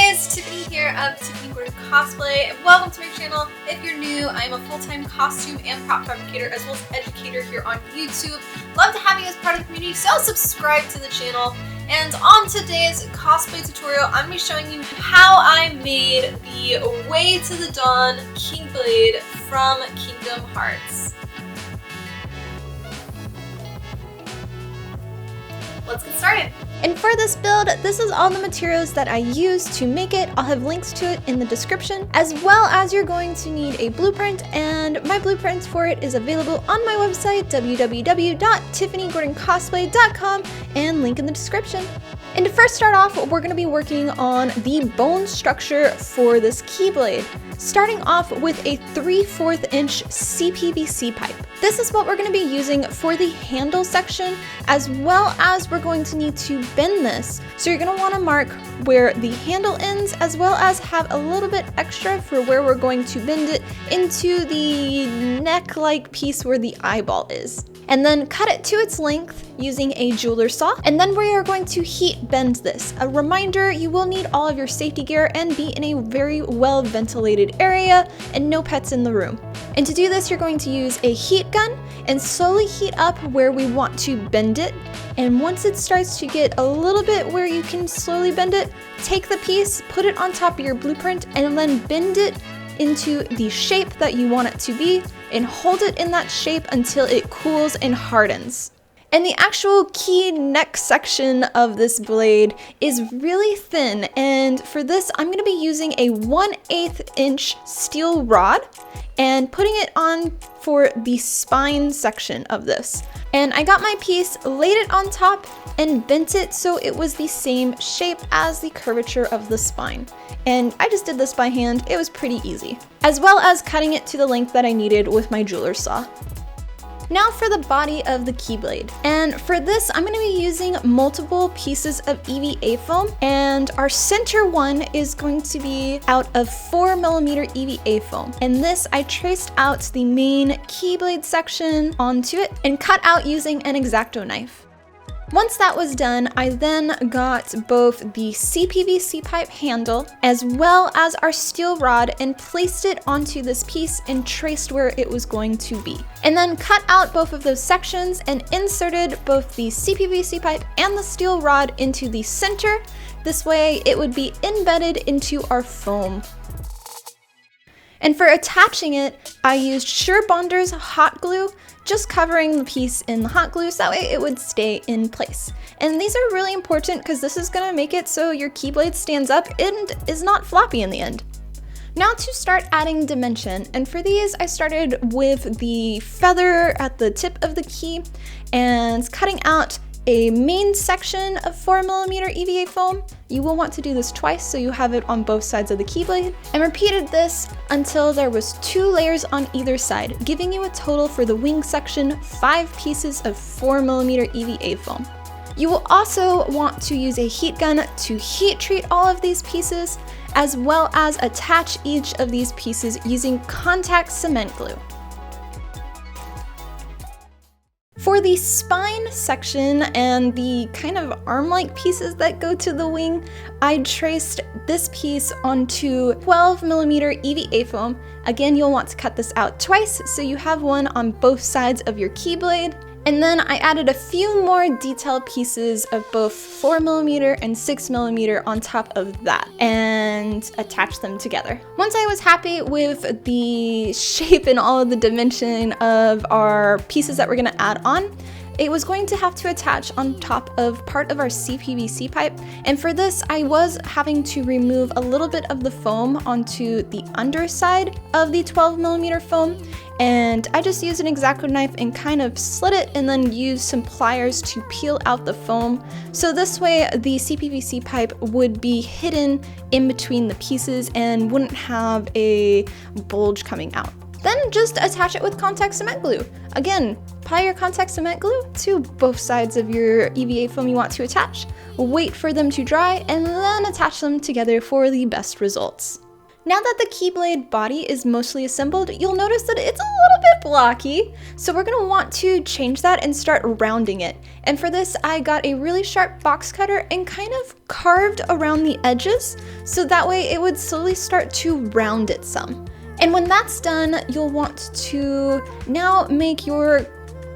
guys, Tiffany here of Tiffany Gordon Cosplay, and welcome to my channel. If you're new, I'm a full-time costume and prop fabricator as well as educator here on YouTube. Love to have you as part of the community, so subscribe to the channel. And on today's cosplay tutorial, I'm going to be showing you how I made the Way to the Dawn Keyblade from Kingdom Hearts. Let's get started. And for this build, this is all the materials that I used to make it. I'll have links to it in the description, as well as you're going to need a blueprint, and my blueprint for it is available on my website, www.tiffanyGordonCosplay.com, and link in the description. And to first start off, we're going to be working on the bone structure for this Keyblade, starting off with a 3/4 inch CPVC pipe. This is what we're going to be using for the handle section, as well as we're going to need to bend this. So you're going to want to mark where the handle ends, as well as have a little bit extra for where we're going to bend it into the neck-like piece where the eyeball is. And then cut it to its length using a jeweler saw. And then we are going to heat bend this. A reminder, you will need all of your safety gear and be in a very well ventilated area and no pets in the room. And to do this, you're going to use a heat gun and slowly heat up where we want to bend it. And once it starts to get a little bit where you can slowly bend it, take the piece, put it on top of your blueprint, and then bend it into the shape that you want it to be, and hold it in that shape until it cools and hardens. And the actual key neck section of this blade is really thin, and for this I'm going to be using a 1/8 inch steel rod and putting it on for the spine section of this. And I got my piece, laid it on top, and bent it so it was the same shape as the curvature of the spine. And I just did this by hand, it was pretty easy. As well as cutting it to the length that I needed with my jeweler saw. Now for the body of the Keyblade. And for this, I'm going to be using multiple pieces of EVA foam, and our center one is going to be out of 4mm EVA foam. And this, I traced out the main Keyblade section onto it and cut out using an X-Acto knife. Once that was done, I then got both the CPVC pipe handle as well as our steel rod and placed it onto this piece and traced where it was going to be. And then cut out both of those sections and inserted both the CPVC pipe and the steel rod into the center. This way it would be embedded into our foam. And for attaching it, I used Surebonder's hot glue, just covering the piece in the hot glue so that way it would stay in place. And these are really important because this is going to make it so your Keyblade stands up and is not floppy in the end. Now to start adding dimension, and for these I started with the feather at the tip of the key and cutting out a main section of 4mm EVA foam. You will want to do this twice so you have it on both sides of the Keyblade, and repeated this until there was 2 layers on either side, giving you a total for the wing section 5 pieces of 4mm EVA foam. You will also want to use a heat gun to heat treat all of these pieces, as well as attach each of these pieces using contact cement glue. For the spine section and the kind of arm-like pieces that go to the wing, I traced this piece onto 12mm EVA foam. Again, you'll want to cut this out twice so you have one on both sides of your Keyblade. And then I added a few more detailed pieces of both 4mm and 6mm on top of that and attached them together. Once I was happy with the shape and all of the dimension of our pieces that we're going to add on, it was going to have to attach on top of part of our CPVC pipe. And for this, I was having to remove a little bit of the foam onto the underside of the 12mm foam. And I just used an X-Acto knife and kind of slit it and then used some pliers to peel out the foam. So this way the CPVC pipe would be hidden in between the pieces and wouldn't have a bulge coming out. Then just attach it with contact cement glue. Again, apply your contact cement glue to both sides of your EVA foam you want to attach. Wait for them to dry and then attach them together for the best results. Now that the Keyblade body is mostly assembled, you'll notice that it's a little bit blocky. So we're gonna want to change that and start rounding it. And for this, I got a really sharp box cutter and kind of carved around the edges, so that way it would slowly start to round it some. And when that's done, you'll want to now make your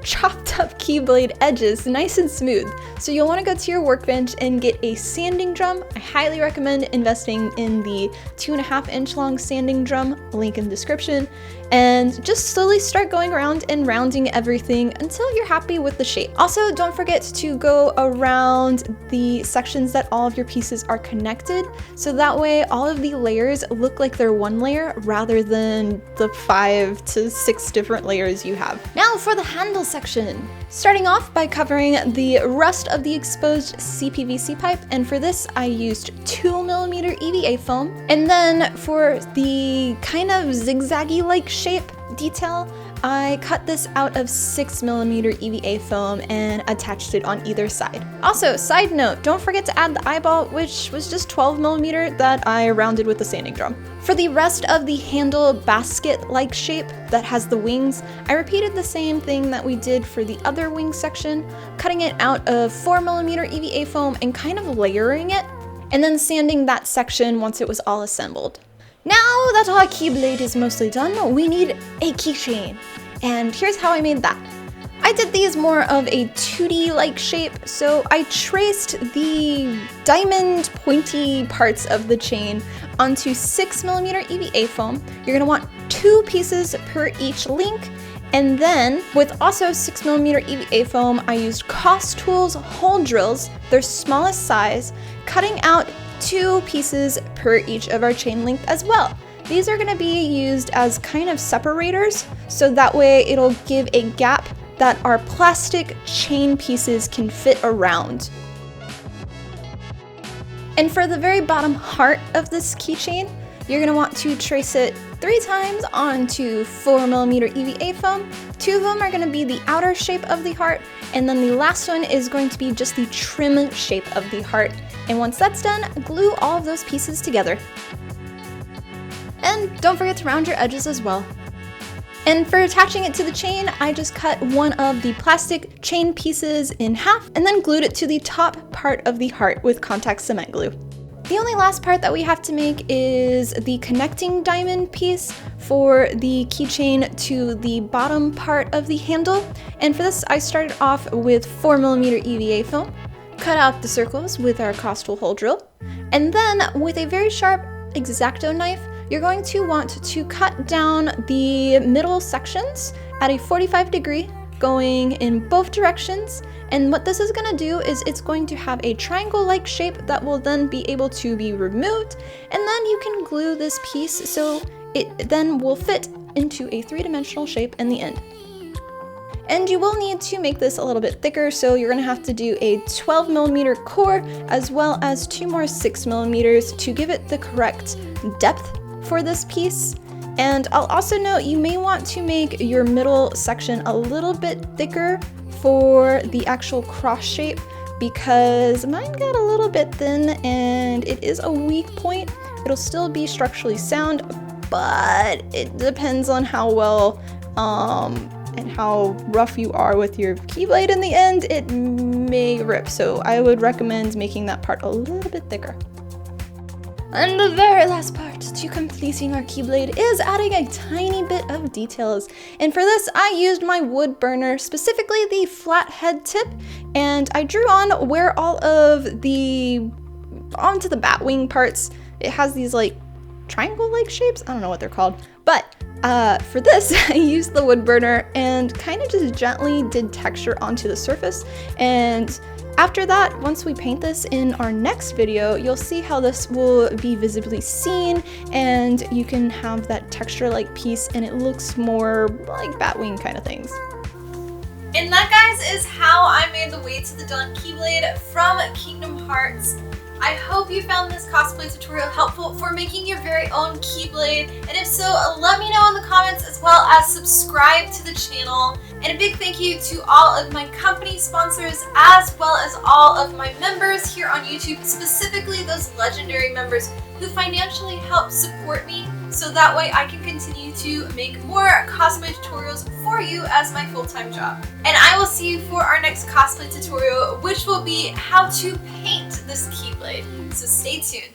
chopped up Keyblade edges nice and smooth. So you'll want to go to your workbench and get a sanding drum. I highly recommend investing in the 2.5 inch long sanding drum, link in the description, and just slowly start going around and rounding everything until you're happy with the shape. Also, don't forget to go around the sections that all of your pieces are connected, so that way all of the layers look like they're one layer rather than the 5 to 6 different layers you have. Now for the handle section. Starting off by covering the rest of the exposed CPVC pipe, and for this I used 2mm EVA foam. And then for the kind of zigzaggy like shape detail, I cut this out of 6mm EVA foam and attached it on either side. Also, side note, don't forget to add the eyeball, which was just 12mm that I rounded with the sanding drum. For the rest of the handle basket-like shape that has the wings, I repeated the same thing that we did for the other wing section, cutting it out of 4mm EVA foam and kind of layering it, and then sanding that section once it was all assembled. Now that our Keyblade is mostly done, we need a keychain. And here's how I made that. I did these more of a 2D-like shape, so I traced the diamond pointy parts of the chain onto 6mm EVA foam. You're gonna want 2 pieces per each link, and then with also 6mm EVA foam, I used Koss Tools hole drills, their smallest size, cutting out 2 pieces per each of our chain length as well. These are gonna be used as kind of separators, so that way it'll give a gap that our plastic chain pieces can fit around. And for the very bottom heart of this keychain, you're gonna want to trace it 3 times onto 4mm EVA foam. 2 of them are gonna be the outer shape of the heart, and then the last one is going to be just the trim shape of the heart. And once that's done, glue all of those pieces together. And don't forget to round your edges as well. And for attaching it to the chain, I just cut one of the plastic chain pieces in half and then glued it to the top part of the heart with contact cement glue. The only last part that we have to make is the connecting diamond piece for the keychain to the bottom part of the handle. And for this, I started off with 4mm EVA foam, cut out the circles with our Koss Tool hole drill, and then with a very sharp X-Acto knife, you're going to want to cut down the middle sections at a 45 degree, going in both directions. And what this is going to do is it's going to have a triangle-like shape that will then be able to be removed, and then you can glue this piece so it then will fit into a 3-dimensional shape in the end. And you will need to make this a little bit thicker, so you're going to have to do a 12mm core as well as 2 more 6mm to give it the correct depth for this piece. And I'll also note you may want to make your middle section a little bit thicker for the actual cross shape, because mine got a little bit thin and it is a weak point. It'll still be structurally sound, but it depends on how well and how rough you are with your Keyblade in the end. It may rip, so I would recommend making that part a little bit thicker. And the very last part to completing our Keyblade is adding a tiny bit of details. And for this, I used my wood burner, specifically the flat head tip, and I drew on where all of the, onto the bat wing parts, it has these like triangle-like shapes. I don't know what they're called, but for this, I used the wood burner and kind of just gently did texture onto the surface. And after that, once we paint this in our next video, you'll see how this will be visibly seen, and you can have that texture-like piece and it looks more like Batwing kind of things. And that, guys, is how I made the way to the done Keyblade from Kingdom Hearts. I hope you found this cosplay tutorial helpful for making your very own Keyblade, and if so, let me know in the comments, as well as subscribe to the channel. And a big thank you to all of my company sponsors as well as all of my members here on YouTube, specifically those legendary members who financially help support me so that way I can continue to make more cosplay tutorials for you as my full-time job. And I will see you for our next cosplay tutorial, which will be how to paint this Keyblade. So stay tuned.